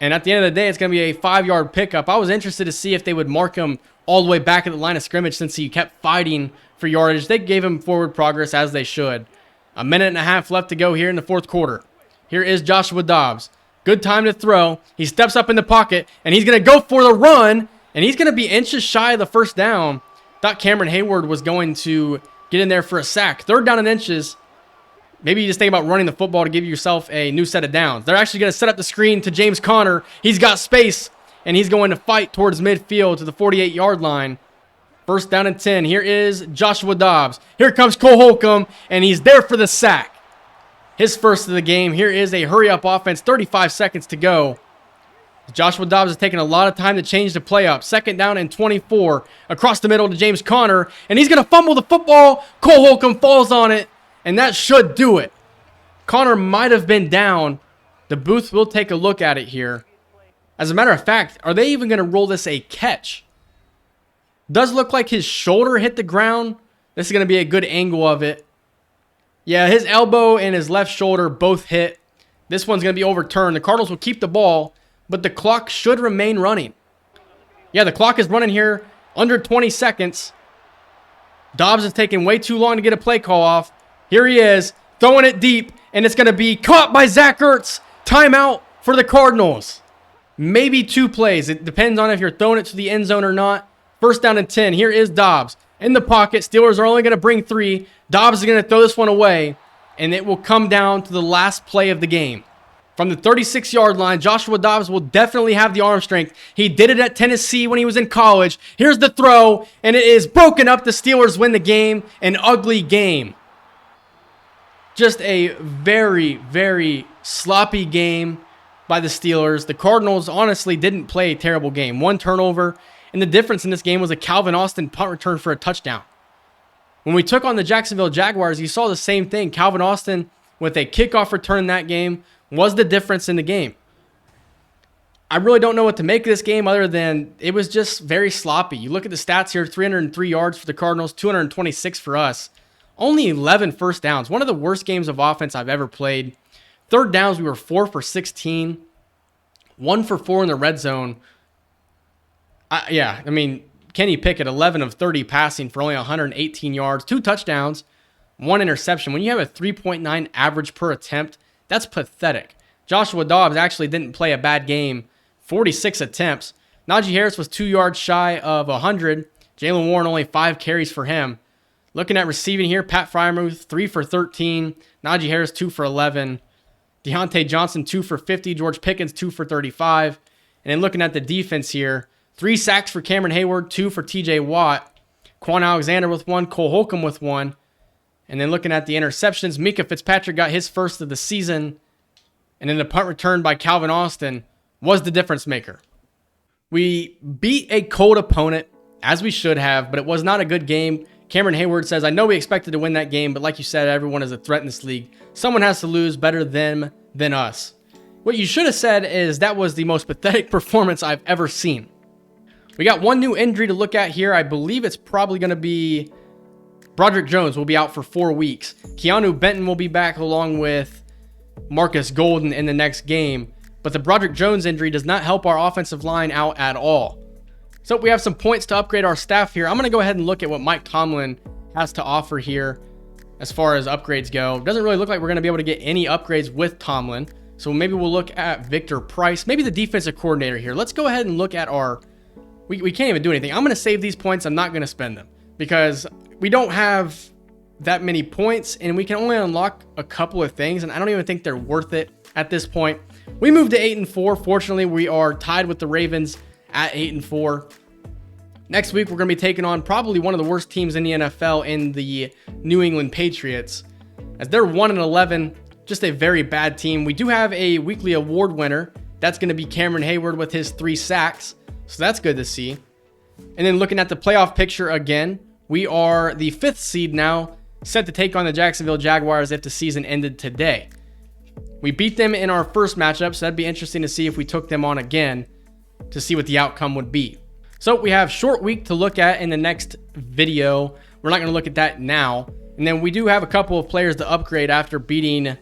And at the end of the day, it's going to be a 5-yard pickup. I was interested to see if they would mark him all the way back at the line of scrimmage since he kept fighting for yardage. They gave him forward progress as they should. A minute and a half left to go here in the fourth quarter. Here is Joshua Dobbs. Good time to throw. He steps up in the pocket, and he's going to go for the run, and he's going to be inches shy of the first down. Thought Cameron Hayward was going to get in there for a sack. Third down and inches. Maybe you just think about running the football to give yourself a new set of downs. They're actually going to set up the screen to James Conner. He's got space, and he's going to fight towards midfield to the 48-yard line. First down and 10. Here is Joshua Dobbs. Here comes Cole Holcomb, and he's there for the sack. His first of the game. Here is a hurry-up offense. 35 seconds to go. Joshua Dobbs has taken a lot of time to change the play up. Second down and 24. Across the middle to James Conner, and he's going to fumble the football. Cole Holcomb falls on it. And that should do it. Connor might have been down. The booth will take a look at it here. As a matter of fact, are they even going to roll this a catch? Does look like his shoulder hit the ground. This is going to be a good angle of it. Yeah, his elbow and his left shoulder both hit. This one's going to be overturned. The Cardinals will keep the ball, but the clock should remain running. Yeah, the clock is running here under 20 seconds. Dobbs is taking way too long to get a play call off. Here he is, throwing it deep, and it's going to be caught by Zach Ertz. Timeout for the Cardinals. Maybe 2 plays. It depends on if you're throwing it to the end zone or not. First down and 10. Here is Dobbs. In the pocket, Steelers are only going to bring 3. Dobbs is going to throw this one away, and it will come down to the last play of the game. From the 36-yard line, Joshua Dobbs will definitely have the arm strength. He did it at Tennessee when he was in college. Here's the throw, and it is broken up. The Steelers win the game. An ugly game. Just a very, very sloppy game by the Steelers. The Cardinals honestly didn't play a terrible game. 1 turnover, and the difference in this game was a Calvin Austin punt return for a touchdown. When we took on the Jacksonville Jaguars, you saw the same thing. Calvin Austin with a kickoff return in that game was the difference in the game. I really don't know what to make of this game other than it was just very sloppy. You look at the stats here, 303 yards for the Cardinals, 226 for us. Only 11 first downs. One of the worst games of offense I've ever played. Third downs, we were 4 for 16. 1 for 4 in the red zone. I mean, Kenny Pickett, 11 of 30 passing for only 118 yards. 2 touchdowns, 1 interception. When you have a 3.9 average per attempt, that's pathetic. Joshua Dobbs actually didn't play a bad game. 46 attempts. Najee Harris was 2 yards shy of 100. Jaylen Warren, only 5 carries for him. Looking at receiving here, Pat Freiermuth, 3 for 13. Najee Harris, 2 for 11. Deontay Johnson, 2 for 50. George Pickens, 2 for 35. And then looking at the defense here, 3 sacks for Cameron Hayward, 2 for TJ Watt. Quan Alexander with 1, Cole Holcomb with 1. And then looking at the interceptions, Mika Fitzpatrick got his first of the season. And then the punt return by Calvin Austin was the difference maker. We beat a cold opponent, as we should have, but it was not a good game. Cameron Hayward says, I know we expected to win that game, but like you said, everyone is a threat in this league. Someone has to lose, better them than us. What you should have said is that was the most pathetic performance I've ever seen. We got 1 new injury to look at here. I believe it's probably going to be Broderick Jones will be out for 4 weeks. Keanu Benton will be back along with Marcus Golden in the next game. But the Broderick Jones injury does not help our offensive line out at all. So we have some points to upgrade our staff here. I'm going to go ahead and look at what Mike Tomlin has to offer here as far as upgrades go. It doesn't really look like we're going to be able to get any upgrades with Tomlin. So maybe we'll look at Victor Price, maybe the defensive coordinator here. Let's go ahead and look at our... We can't even do anything. I'm going to save these points. I'm not going to spend them because we don't have that many points and we can only unlock a couple of things. And I don't even think they're worth it at this point. We moved to 8-4. Fortunately, we are tied with the Ravens at 8-4. Next week, we're going to be taking on probably one of the worst teams in the NFL in the New England Patriots, as they're 1-11, just a very bad team. We do have a weekly award winner. That's going to be Cameron Hayward with his 3 sacks, so that's good to see. And then looking at the playoff picture again, we are the 5th seed now, set to take on the Jacksonville Jaguars if the season ended today. We beat them in our first matchup, so that'd be interesting to see if we took them on again to see what the outcome would be. So we have short week to look at in the next video. We're not going to look at that now. And then we do have a couple of players to upgrade after beating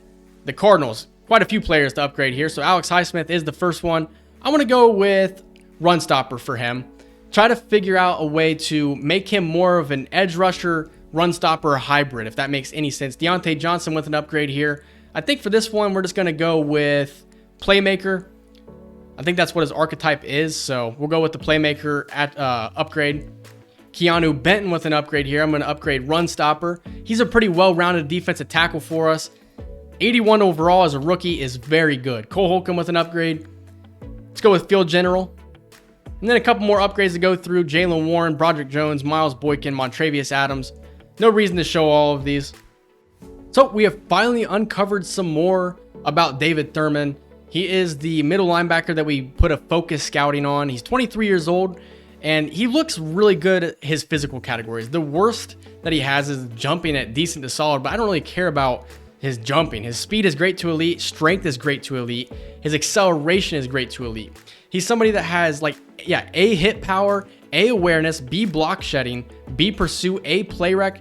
the Cardinals. Quite a few players to upgrade here. So Alex Highsmith is the first one. I want to go with run stopper for him. Try to figure out a way to make him more of an edge rusher, run stopper hybrid, if that makes any sense. Deontay Johnson with an upgrade here. I think for this one, we're just going to go with playmaker. I think that's what his archetype is, so we'll go with the playmaker at upgrade. Keanu Benton with an upgrade here. I'm going to upgrade run stopper. He's a pretty well-rounded defensive tackle for us. 81 overall as a rookie is very good. Cole Holcomb with an upgrade. Let's go with field general. And then a couple more upgrades to go through. Jalen Warren, Broderick Jones, Miles Boykin, Montravius Adams. No reason to show all of these. So we have finally uncovered some more about David Thurman. He is the middle linebacker that we put a focus scouting on. He's 23 years old, and he looks really good at his physical categories. The worst that he has is jumping at decent to solid, but I don't really care about his jumping. His speed is great to elite. Strength is great to elite. His acceleration is great to elite. He's somebody that has A, hit power, A, awareness, B, block shedding, B, pursuit, A, play rec.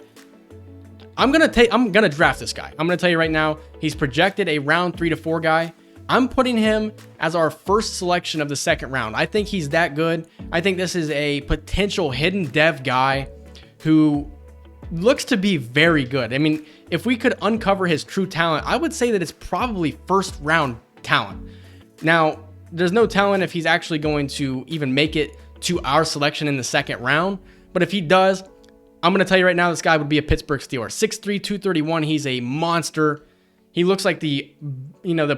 I'm gonna draft this guy. I'm gonna tell you right now, he's projected a round 3 to 4 guy. I'm putting him as our first selection of the second round. I think he's that good. I think this is a potential hidden dev guy who looks to be very good. I mean, if we could uncover his true talent, I would say that it's probably first round talent. Now, there's no telling if he's actually going to even make it to our selection in the second round. But if he does, I'm going to tell you right now, this guy would be a Pittsburgh Steeler. 6'3", 231. He's a monster. He looks like the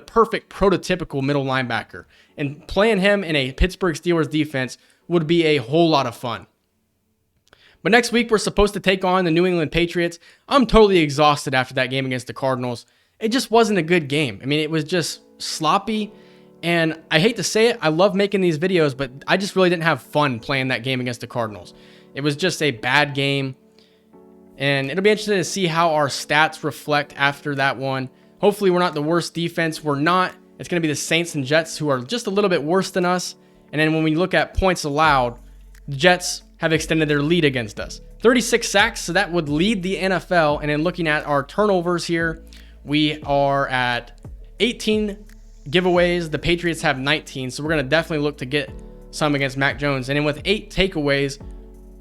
perfect prototypical middle linebacker. And playing him in a Pittsburgh Steelers defense would be a whole lot of fun. But next week, we're supposed to take on the New England Patriots. I'm totally exhausted after that game against the Cardinals. It just wasn't a good game. I mean, it was just sloppy. And I hate to say it, I love making these videos, but I just really didn't have fun playing that game against the Cardinals. It was just a bad game. And it'll be interesting to see how our stats reflect after that one. Hopefully, we're not the worst defense. We're not. It's going to be the Saints and Jets who are just a little bit worse than us. And then when we look at points allowed, the Jets have extended their lead against us. 36 sacks, so that would lead the NFL. And then looking at our turnovers here, we are at 18 giveaways. The Patriots have 19, so we're going to definitely look to get some against Mac Jones. And then with 8 takeaways,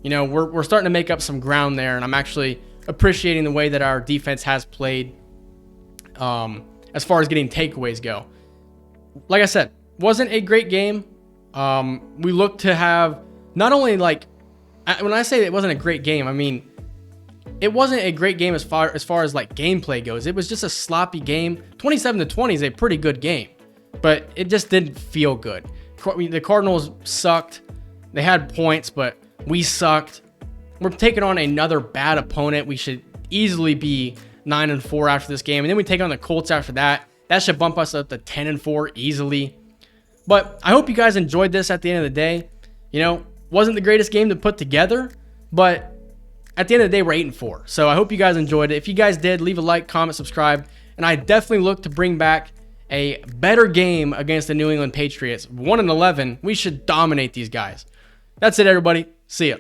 we're starting to make up some ground there, and I'm actually appreciating the way that our defense has played as far as getting takeaways go. Like I said, wasn't a great game. We look to have not only when I say it wasn't a great game, I mean it wasn't a great game as far as gameplay goes. It was just a sloppy game. 27-20 is a pretty good game, but it just didn't feel good. The Cardinals sucked. They had points, but we sucked. We're taking on another bad opponent. We should easily be 9-4 after this game. And then we take on the Colts after that. That should bump us up to 10-4 easily. But I hope you guys enjoyed this at the end of the day. Wasn't the greatest game to put together, but at the end of the day, we're 8-4. So I hope you guys enjoyed it. If you guys did, leave a like, comment, subscribe. And I definitely look to bring back a better game against the New England Patriots. 1-11, we should dominate these guys. That's it, everybody. See ya.